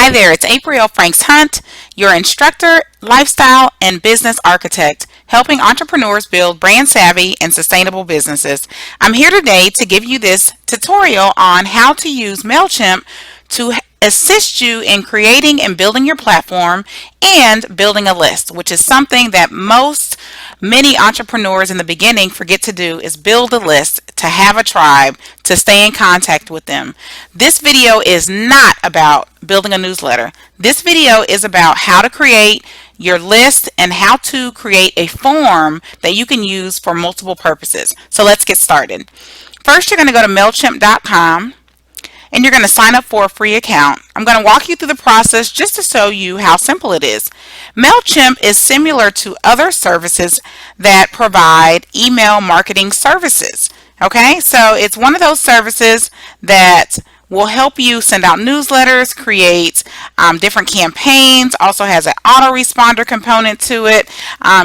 Hi there, it's April Franks Hunt, your instructor, lifestyle, and business architect, helping entrepreneurs build brand savvy and sustainable businesses. I'm here today to give you this tutorial on how to use MailChimp to assist you in creating and building your platform and building a list, which is something that many entrepreneurs in the beginning forget to do, is build a list, to have a tribe, to stay in contact with them. This video is not about building a newsletter. This video is about how to create your list and how to create a form that you can use for multiple purposes. So let's get started. First, you're going to go to MailChimp.com. and you're going to sign up for a free account. I'm going to walk you through the process just to show you how simple it is. MailChimp is similar to other services that provide email marketing services. Okay, so it's one of those services that will help you send out newsletters, create different campaigns, also has an autoresponder component to it,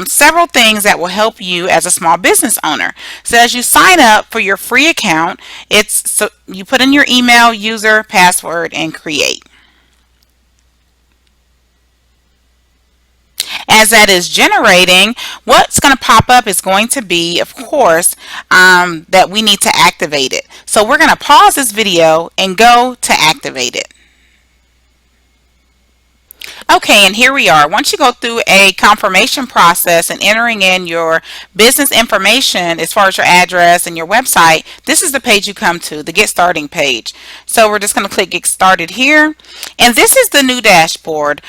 several things that will help you as a small business owner. So as you sign up for your free account, you put in your email, user, password, and create. As that is generating, what's going to pop up is going to be, of course, that we need to activate it. So we're going to pause this video and go to activate it. Okay, and here we are. Once you go through a confirmation process and entering in your business information as far as your address and your website, this is the page you come to, the Get Starting page. So we're just going to click Get Started here. And this is the new dashboard.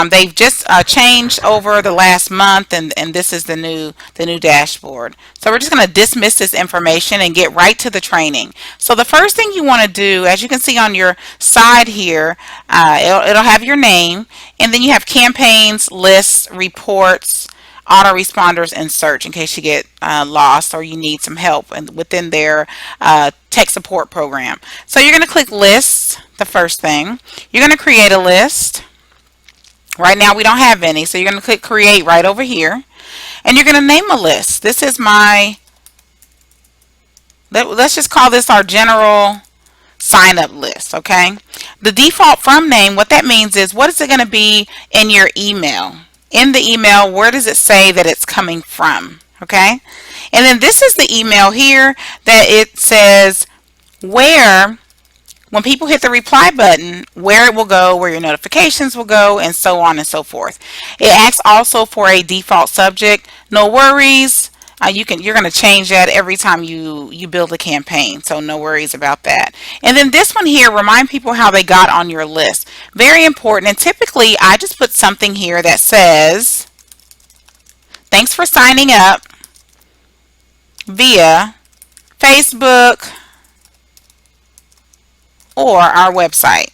They've just changed over the last month, and this is the new dashboard. So we're just going to dismiss this information and get right to the training. So the first thing you want to do, as you can see on your side here, it'll have your name, and then you have campaigns, lists, reports, autoresponders, and search in case you get lost or you need some help within their tech support program. So you're going to click lists, the first thing. You're going to create a list. Right now we don't have any, so you're going to click create right over here. And you're going to name a list. This is let's just call this our general sign up list, okay? The default from name, what that means is, what is it going to be in your email? In the email, where does it say that it's coming from, okay? And then this is the email here that it says where, when people hit the reply button, where it will go, where your notifications will go, and so on and so forth. It asks also for a default subject. No worries. You're going to change that every time you build a campaign, so no worries about that. And then this one here, remind people how they got on your list. Very important, and typically I just put something here that says, thanks for signing up via Facebook or our website.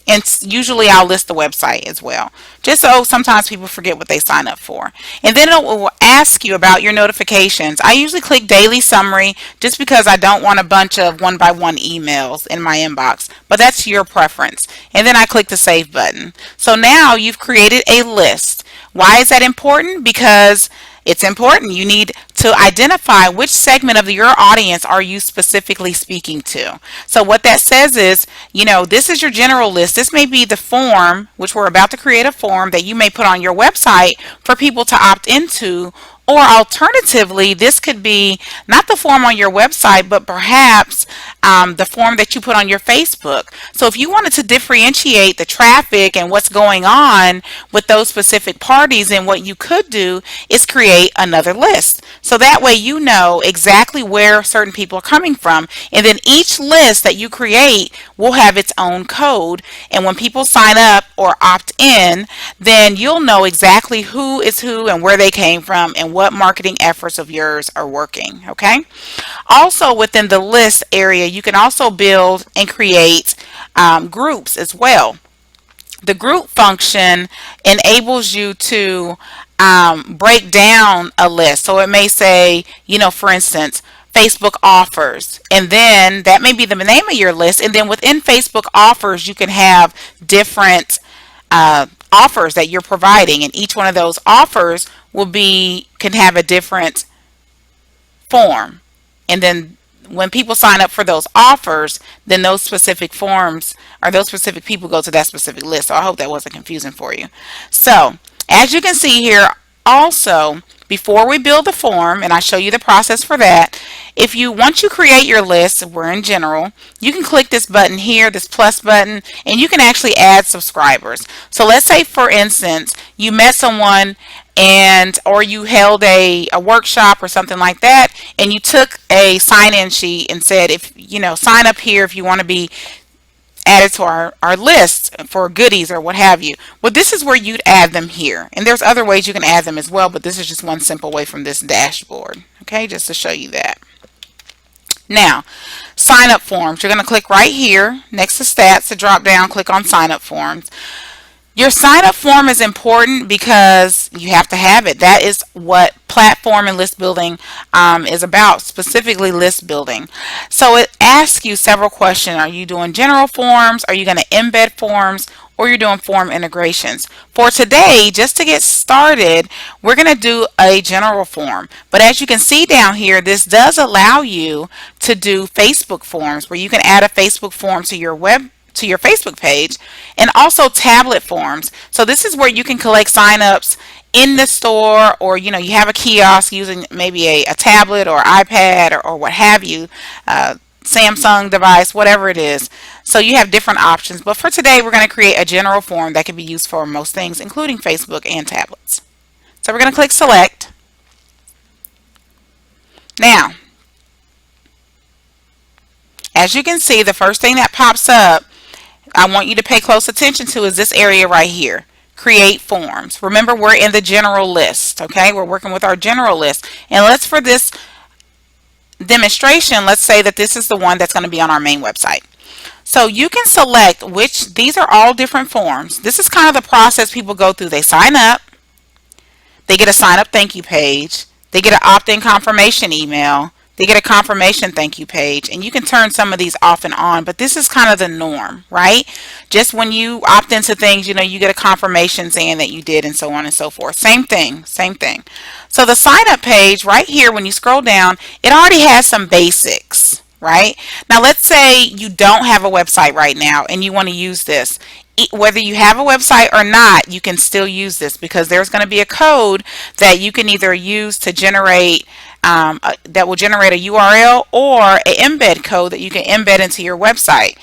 And usually I'll list the website as well, just so sometimes people forget what they sign up for. And then it will ask you about your notifications. I usually click daily summary just because I don't want a bunch of one-by-one emails in my inbox, but that's your preference. And then I click the save button. So now you've created a list. Why is that important? Because it's important. You need to identify which segment of your audience are you specifically speaking to. So what that says is, this is your general list. This may be the form, which we're about to create a form that you may put on your website for people to opt into. Or alternatively, this could be not the form on your website, but perhaps the form that you put on your Facebook. So if you wanted to differentiate the traffic and what's going on with those specific parties, then what you could do is create another list. So that way you know exactly where certain people are coming from. And then each list that you create will have its own code. And when people sign up or opt in, then you'll know exactly who is who and where they came from and what marketing efforts of yours are working, okay? Also within the list area, you can also build and create groups as well. The group function enables you to break down a list. So it may say, for instance, Facebook offers, and then that may be the name of your list, and then within Facebook offers you can have different offers that you're providing, and each one of those offers can have a different form, and then when people sign up for those offers, then those specific forms or those specific people go to that specific list. So I hope that wasn't confusing for you. So as you can see here, also, before we build the form, and I show you the process for that, once you create your list, we're in general, you can click this button here, this plus button, and you can actually add subscribers. So let's say, for instance, you met someone or you held a workshop or something like that, and you took a sign-in sheet and said, sign up here if you want to be added to our list for goodies or what have you. Well, this is where you'd add them here. And there's other ways you can add them as well, but this is just one simple way from this dashboard. Okay, just to show you that. Now, sign up forms. You're going to click right here next to stats to drop down, click on sign up forms. Your sign up form is important because you have to have it. That is what platform and list building is about, specifically list building. So it asks you several questions. Are you doing general forms? Are you going to embed forms? Or you're doing form integrations? For today, just to get started, we're going to do a general form. But as you can see down here, this does allow you to do Facebook forms where you can add a Facebook form to your Facebook page, and also tablet forms. So this is where you can collect signups in the store, or you have a kiosk using maybe a tablet or iPad or what have you, Samsung device, whatever it is. So you have different options, but for today we're going to create a general form that can be used for most things, including Facebook and tablets. So we're going to click select. Now, as you can see, the first thing that pops up I want you to pay close attention to is this area right here, create forms. Remember, we're in the general list, okay? We're working with our general list. And for this demonstration, let's say that this is the one that's going to be on our main website. So you can select these are all different forms. This is kind of the process people go through. They sign up, they get a sign up thank you page, they get an opt-in confirmation email, they get a confirmation thank you page, and you can turn some of these off and on, but this is kind of the norm, right? Just when you opt into things, you get a confirmation saying that you did, and so on and so forth. Same thing. So the sign up page right here, when you scroll down, it already has some basics, right? Now let's say you don't have a website right now and you want to use this. Whether you have a website or not, you can still use this because there's going to be a code that you can either use to generate that will generate a URL or an embed code that you can embed into your website,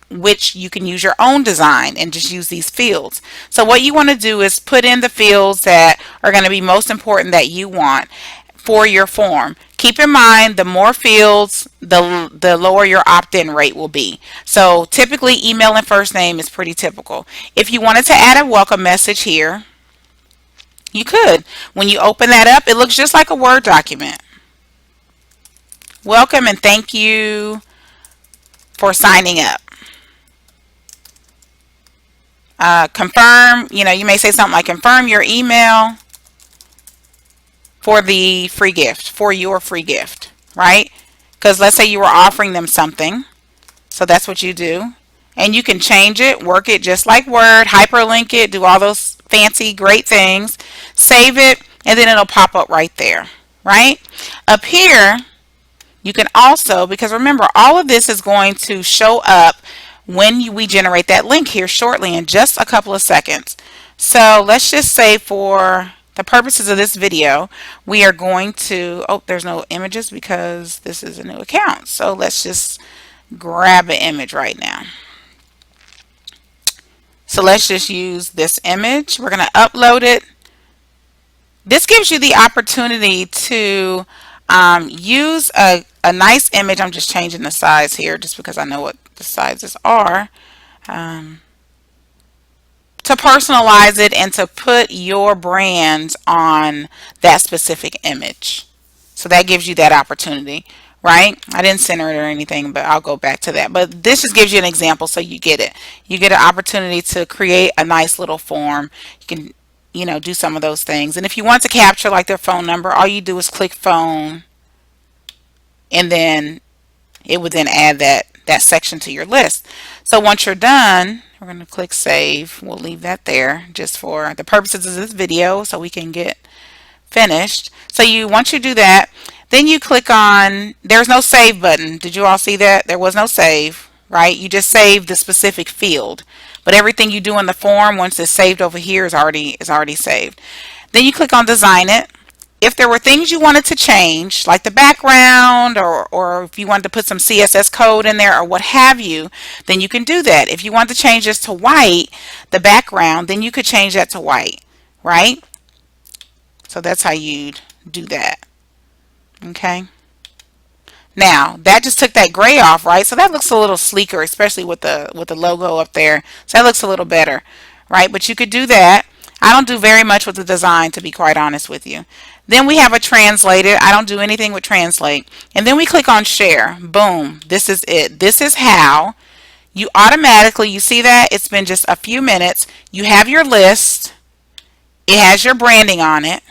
which you can use your own design and just use these fields. So what you want to do is put in the fields that are going to be most important that you want for your form. Keep in mind, the more fields, the lower your opt-in rate will be. So typically email and first name is pretty typical. If you wanted to add a welcome message here, you could. When you open that up, it looks just like a Word document. Welcome and thank you for signing up. Confirm, you may say something like confirm your email for the free gift, for your free gift, right? Because let's say you were offering them something. So that's what you do. And you can change it, work it just like Word, hyperlink it, do all those fancy, great things, save it, and then it'll pop up right there, right? Up here, you can also, because remember, all of this is going to show up when we generate that link here shortly in just a couple of seconds. So let's just say for the purposes of this video, we are going to, there's no images because this is a new account. So let's just grab an image right now. So let's just use this image. We're going to upload it. This gives you the opportunity to use a nice image. I'm just changing the size here just because I know what the sizes are. To personalize it and to put your brand on that specific image. So that gives you that opportunity, right? I didn't center it or anything, but I'll go back to that. But this just gives you an example so you get it. You get an opportunity to create a nice little form. You can, do some of those things. And if you want to capture like their phone number, all you do is click phone, and then it would then add that section to your list. So once you're done, we're going to click save. We'll leave that there just for the purposes of this video so we can get finished. So once you do that, Then you click on, there's no save button. Did you all see that? There was no save, right? You just saved the specific field. But everything you do in the form, once it's saved over here, is already saved. Then you click on design it. If there were things you wanted to change, like the background, or if you wanted to put some CSS code in there or what have you, then you can do that. If you want to change this to white, the background, then you could change that to white, right? So that's how you'd do that. Okay. Now that just took that gray off, right? So that looks a little sleeker, especially with the logo up there. So that looks a little better, right? But you could do that. I don't do very much with the design, to be quite honest with you. Then we have a translated. I don't do anything with translate. And then we click on share. Boom. This is it. This is how you automatically, you see that? It's been just a few minutes. You have your list. It has your branding on it.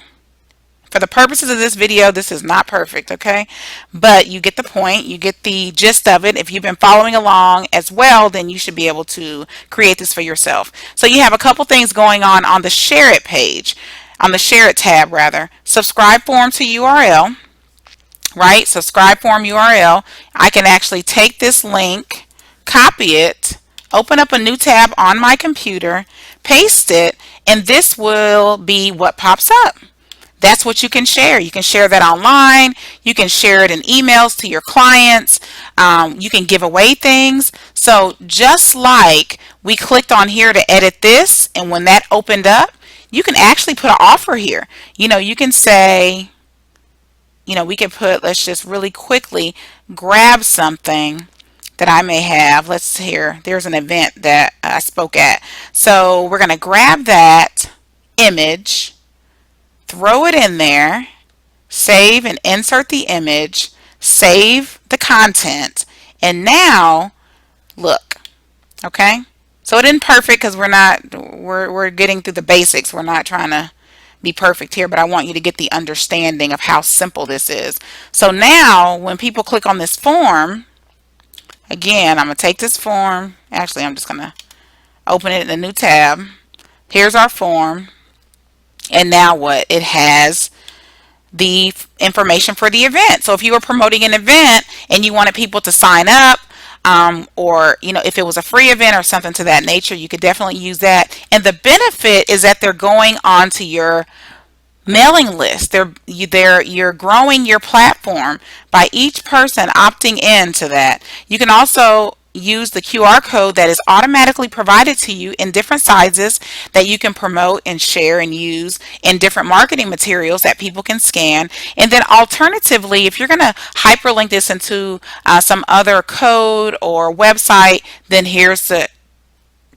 For the purposes of this video, this is not perfect, okay? But you get the point. You get the gist of it. If you've been following along as well, then you should be able to create this for yourself. So you have a couple things going on the Share It page, on the Share It tab, rather. Subscribe form to URL, right? Subscribe form URL. I can actually take this link, copy it, open up a new tab on my computer, paste it, and this will be what pops up. That's what you can share. You can share that online. You can share it in emails to your clients. You can give away things. So just like we clicked on here to edit this, and when that opened up, you can actually put an offer here. You know, you can say, you know, we can put, let's just really quickly grab something that I may have. Let's hear, there's an event that I spoke at. So we're going to grab that image, throw it in there, save and insert the image, save the content, and now look, okay? So it isn't perfect because we're getting through the basics. We're not trying to be perfect here, but I want you to get the understanding of how simple this is. So now when people click on this form, again, I'm going to take this form. Actually, I'm just going to open it in a new tab. Here's our form. And now what? It has the information for the event. So if you were promoting an event and you wanted people to sign up, or you know, if it was a free event or something to that nature, you could definitely use that. And the benefit is that they're going onto your mailing list. You're growing your platform by each person opting into that. You can also use the QR code that is automatically provided to you in different sizes that you can promote and share and use in different marketing materials that people can scan. And then alternatively, if you're going to hyperlink this into some other code or website, then here's the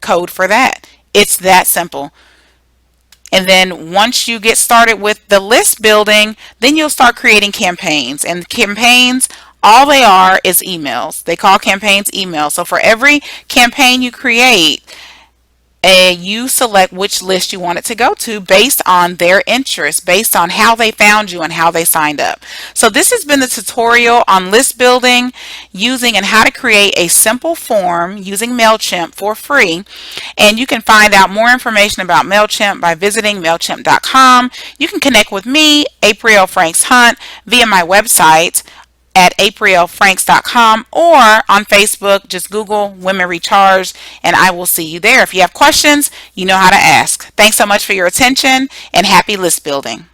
code for that. It's that simple. And then once you get started with the list building, then you'll start creating campaigns. And campaigns, all they are is emails. They call campaigns emails. So for every campaign you create, you select which list you want it to go to based on their interest, based on how they found you and how they signed up. So this has been the tutorial on list building, using and how to create a simple form using MailChimp for free. And you can find out more information about MailChimp by visiting MailChimp.com. You can connect with me, April Franks Hunt, via my website at aprilfranks.com, or on Facebook, just Google Women Recharged, and I will see you there. If you have questions, you know how to ask. Thanks so much for your attention, and happy list building.